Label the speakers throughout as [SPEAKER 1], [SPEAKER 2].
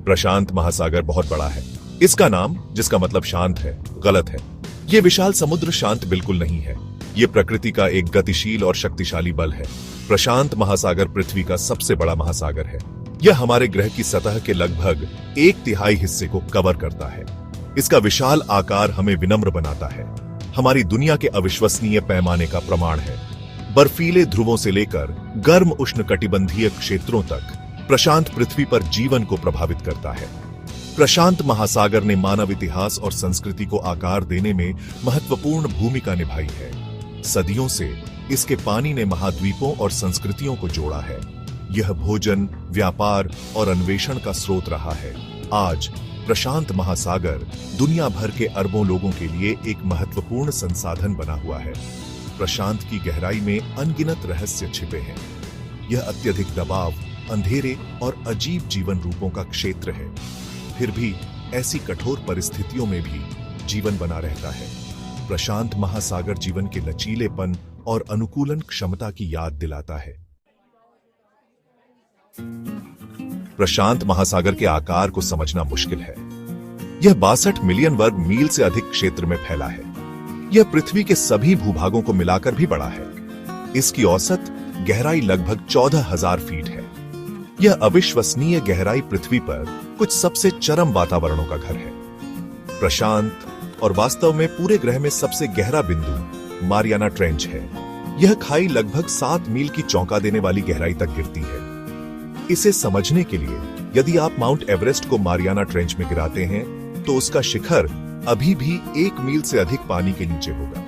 [SPEAKER 1] प्रशांत महासागर बहुत बड़ा है। इसका नाम, जिसका मतलब शांत है, गलत है। ये विशाल समुद्र शांत बिल्कुल नहीं है। ये प्रकृति का एक गतिशील और शक्तिशाली बल है। प्रशांत महासागर पृथ्वी का सबसे बड़ा महासागर है। यह हमारे ग्रह की सतह के लगभग 1/3 हिस्से को कवर करता है। इसका विशाल आकार हमें विनम्र बनाता है, हमारी दुनिया के अविश्वसनीय पैमाने का प्रमाण है। बर्फीले ध्रुवों से लेकर गर्म उष्णकटिबंधीय क्षेत्रों तक प्रशांत पृथ्वी पर जीवन को प्रभावित करता है। प्रशांत महासागर ने मानव इतिहास और संस्कृति को आकार देने में महत्वपूर्ण भूमिका निभाई है। सदियों से इसके पानी ने महाद्वीपों और संस्कृतियों को जोड़ा है। यह भोजन, व्यापार और अन्वेषण का स्रोत रहा है। आज प्रशांत महासागर दुनिया भर के अरबों लोगों के लिए एक महत्वपूर्ण संसाधन बना हुआ है। प्रशांत की गहराई में अनगिनत रहस्य छिपे हैं। यह अत्यधिक दबाव, अंधेरे और अजीब जीवन रूपों का क्षेत्र है। फिर भी ऐसी कठोर परिस्थितियों में भी जीवन बना रहता है। प्रशांत महासागर जीवन के लचीलेपन और अनुकूलन क्षमता की याद दिलाता है। प्रशांत महासागर के आकार को समझना मुश्किल है। यह 62 मिलियन वर्ग मील से अधिक क्षेत्र में फैला है। यह पृथ्वी के सभी भूभागों को मिलाकर भी बड़ा है। इसकी औसत गहराई लगभग 14,000 फीट है। यह अविश्वसनीय गहराई पृथ्वी पर कुछ सबसे चरम वातावरणों का घर है। प्रशांत और वास्तव में पूरे ग्रह में सबसे गहरा बिंदु मारियाना ट्रेंच है। यह खाई लगभग 7 मील की चौंका देने वाली गहराई तक गिरती है। इसे समझने के लिए यदि आप माउंट एवरेस्ट को मारियाना ट्रेंच में गिराते हैं तो उसका शिखर अभी भी 1 मील से अधिक पानी के नीचे होगा।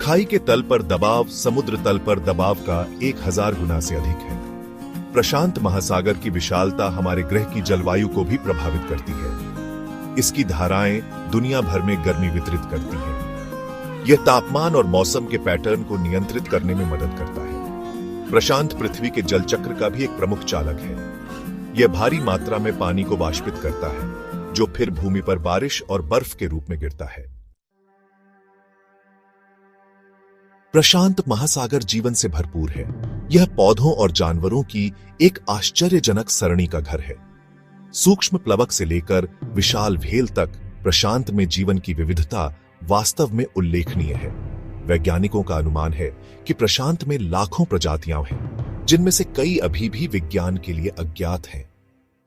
[SPEAKER 1] खाई के तल पर दबाव समुद्र तल पर दबाव का 1000 गुना से अधिक है। प्रशांत महासागर की विशालता हमारे ग्रह की जलवायु को भी प्रभावित करती है। इसकी धाराएं दुनिया भर में गर्मी वितरित करती हैं। यह तापमान और मौसम के पैटर्न को नियंत्रित करने में मदद करता है। प्रशांत पृथ्वी के जल चक्र का भी एक प्रमुख चालक है। यह भारी मात्रा में पानी को वाष्पित करता है, जो फिर भूमि पर बारिश और बर्फ के रूप में गिरता है। प्रशांत महासागर जीवन से भरपूर है। यह पौधों और जानवरों की एक आश्चर्यजनक सरणी का घर है। सूक्ष्म प्लवक से लेकर विशाल व्हेल तक प्रशांत में जीवन की विविधता वास्तव में उल्लेखनीय है। वैज्ञानिकों का अनुमान है कि प्रशांत में लाखों प्रजातियां हैं, जिनमें से कई अभी भी विज्ञान के लिए अज्ञात हैं।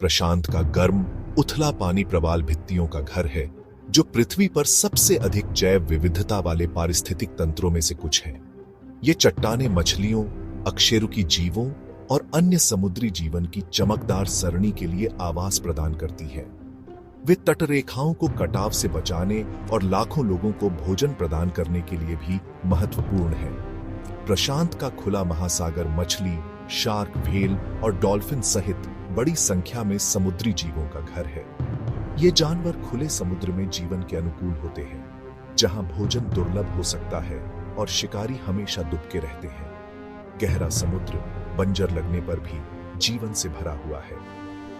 [SPEAKER 1] प्रशांत का गर्म, उथला पानी प्रवाल भित्तियों का घर है, जो पृथ्वी पर सबसे अधिक जैव विविधता वाले पारिस्थितिक तंत्रों में से कुछ है। ये चट्टानें मछलियों, अकशेरुकी जीवों और अन्य समुद्री जीवन की चमकदार सरणी के लिए आवास प्रदान करती है। वे तटरेखाओं को कटाव से बचाने और लाखों लोगों को भोजन प्रदान करने के लिए भी महत्वपूर्ण है। प्रशांत का खुला महासागर मछली, शार्क, व्हेल और डॉल्फिन सहित बड़ी संख्या में समुद्री जीवों का घर है। ये जानवर खुले समुद्र में जीवन के अनुकूल होते हैं, जहां भोजन दुर्लभ हो सकता है और शिकारी हमेशा दुबके रहते हैं। गहरा समुद्र बंजर लगने पर भी जीवन से भरा हुआ है।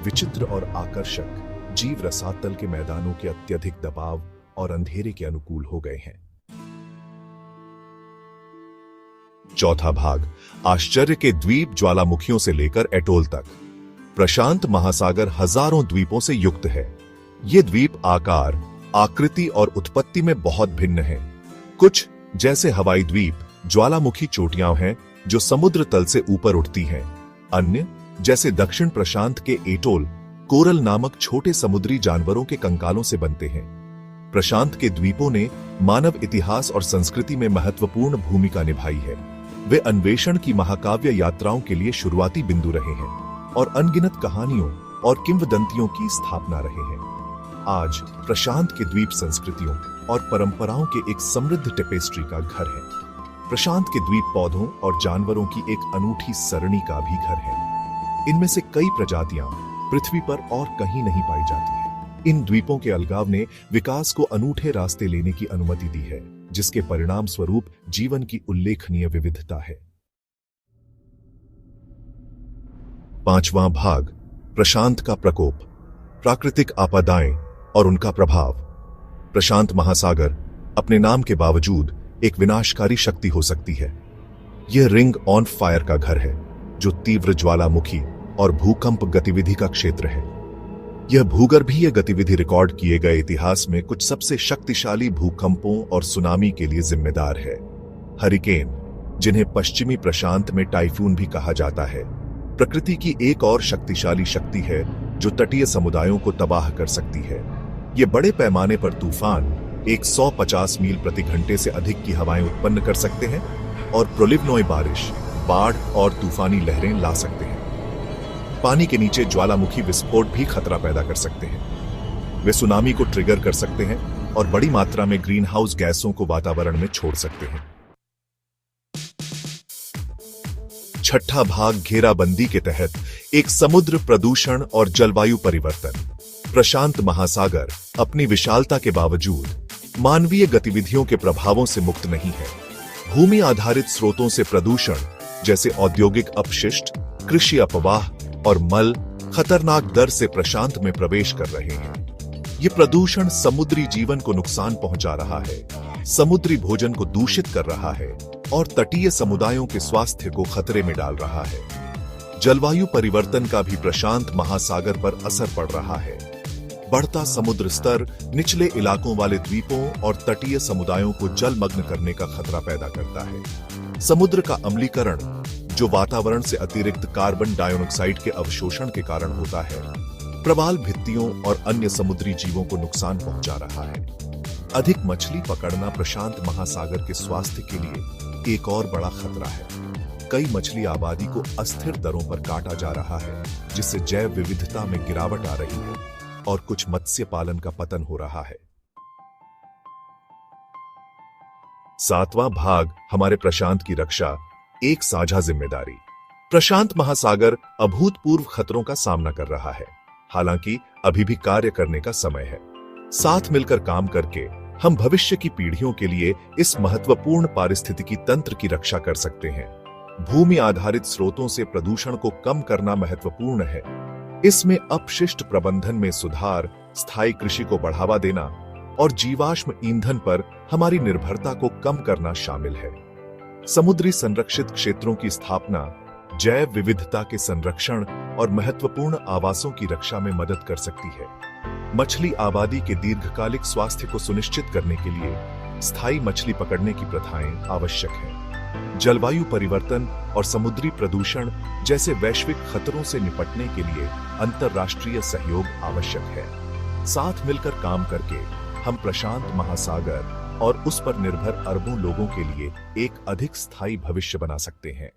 [SPEAKER 1] विचित्र और आकर्षक जीव रसातल के मैदानों के अत्यधिक दबाव और अंधेरे के अनुकूल हो गए हैं। चौथा भाग, आश्चर्य के द्वीप ज्वालामुखियों से लेकर एटोल तक। प्रशांत महासागर हजारों द्वीपों से युक्त है। ये द्वीप आकार, आकृति और उत्पत्ति में बहुत भिन्न हैं। कुछ, जैसे हवाई द्वीप, ज्वालामुखी चोटियां हैं जो समुद्र तल से ऊपर उठती हैं। अन्य, जैसे दक्षिण प्रशांत के एटोल, कोरल नामक छोटे समुद्री जानवरों के कंकालों से बनते हैं। प्रशांत के द्वीपों ने मानव इतिहास और संस्कृति में महत्वपूर्ण भूमिका निभाई है। वे अन्वेषण की महाकाव्य यात्राओं के लिए शुरुआती बिंदु रहे हैं और अनगिनत कहानियों और किंवदंतियों की स्थापना रहे हैं। आज प्रशांत के द्वीप संस्कृतियों और परंपराओं के एक समृद्ध टेपेस्ट्री का घर है। प्रशांत के द्वीप पौधों और जानवरों की एक अनूठी सरणी का भी घर है। इनमें से कई प्रजातियां पृथ्वी पर और कहीं नहीं पाई जाती है। इन द्वीपों के अलगाव ने विकास को अनूठे रास्ते लेने की अनुमति दी है, जिसके परिणाम स्वरूप जीवन की उल्लेखनीय विविधता है। पांचवां भाग, प्रशांत का प्रकोप, प्राकृतिक आपदाएं और उनका प्रभाव। प्रशांत महासागर अपने नाम के बावजूद एक विनाशकारी शक्ति हो सकती है। यह रिंग ऑन फायर का घर है, जो तीव्र ज्वालामुखी और भूकंप गतिविधि का क्षेत्र है। यह भूगर्भीय गतिविधि रिकॉर्ड किए गए इतिहास में कुछ सबसे शक्तिशाली भूकंपों और सुनामी के लिए जिम्मेदार है। हरिकेन, जिन्हें पश्चिमी प्रशांत में टाइफून भी कहा जाता है, प्रकृति की एक और शक्तिशाली शक्ति है जो तटीय समुदायों को तबाह कर सकती है। ये बड़े पैमाने पर तूफान 150 मील प्रति घंटे से अधिक की हवाएं उत्पन्न कर सकते हैं और प्रोलिवनोय बारिश, बाढ़ और तूफानी लहरें ला सकते हैं। पानी के नीचे ज्वालामुखी विस्फोट भी खतरा पैदा कर सकते हैं। वे सुनामी को ट्रिगर कर सकते हैं और बड़ी मात्रा में ग्रीन हाउस गैसों को वातावरण में छोड़ सकते हैं। छठा भाग घेराबंदी के तहत एक समुद्र प्रदूषण और जलवायु परिवर्तन। प्रशांत महासागर अपनी विशालता के बावजूद मानवीय गतिविधियों के प्रभावों से मुक्त नहीं है। भूमि आधारित स्रोतों से प्रदूषण जैसे औद्योगिक अपशिष्ट, कृषि अपवाह और मल खतरनाक दर से प्रशांत में प्रवेश कर रहे हैं। ये प्रदूषण समुद्री जीवन को नुकसान पहुंचा रहा है, समुद्री भोजन को दूषित कर रहा है और तटीय समुदायों के स्वास्थ्य को खतरे में डाल रहा है। जलवायु परिवर्तन का भी प्रशांत महासागर पर असर पड़ रहा है। बढ़ता समुद्र स्तर निचले इलाकों वाले द्वीपों और तटीय समुदायों को जलमग्न करने का खतरा पैदा करता है। समुद्र का अम्लीकरण, जो वातावरण से अतिरिक्त कार्बन डाइऑक्साइड के अवशोषण के कारण होता है, प्रवाल भित्तियों और अन्य समुद्री जीवों को नुकसान पहुंचा रहा है। अधिक मछली पकड़ना प्रशांत महासागर के स्वास्थ्य के लिए एक और बड़ा खतरा है। कई मछली आबादी को अस्थिर दरों पर काटा जा रहा है, जिससे जैव विविधता में गिरावट आ रही है और कुछ मत्स्य पालन का पतन हो रहा है। सातवां भाग, हमारे प्रशांत की रक्षा, एक साझा जिम्मेदारी। प्रशांत महासागर अभूतपूर्व खतरों का सामना कर रहा है, हालांकि अभी भी कार्य करने का समय है। साथ मिलकर काम करके हम भविष्य की पीढ़ियों के लिए इस महत्वपूर्ण पारिस्थितिकी तंत्र की रक्षा कर सकते हैं। भूमि आधारित स्रोतों से प्रदूषण को कम करना महत्वपूर्ण है। इसमें अपशिष्ट प्रबंधन में सुधार, स्थायी कृषि को बढ़ावा देना और जीवाश्म ईंधन पर हमारी निर्भरता को कम करना शामिल है। समुद्री संरक्षित क्षेत्रों की स्थापना जैव विविधता के संरक्षण और महत्वपूर्ण आवासों की रक्षा में मदद कर सकती है। मछली आबादी के दीर्घकालिक स्वास्थ्य को सुनिश्चित करने के लिए स्थायी मछली पकड़ने की प्रथाएं आवश्यक हैं। जलवायु परिवर्तन और समुद्री प्रदूषण जैसे वैश्विक खतरों से निपटने के लिए अंतर्राष्ट्रीय सहयोग आवश्यक है। साथ मिलकर काम करके हम प्रशांत महासागर और उस पर निर्भर अरबों लोगों के लिए एक अधिक स्थायी भविष्य बना सकते हैं।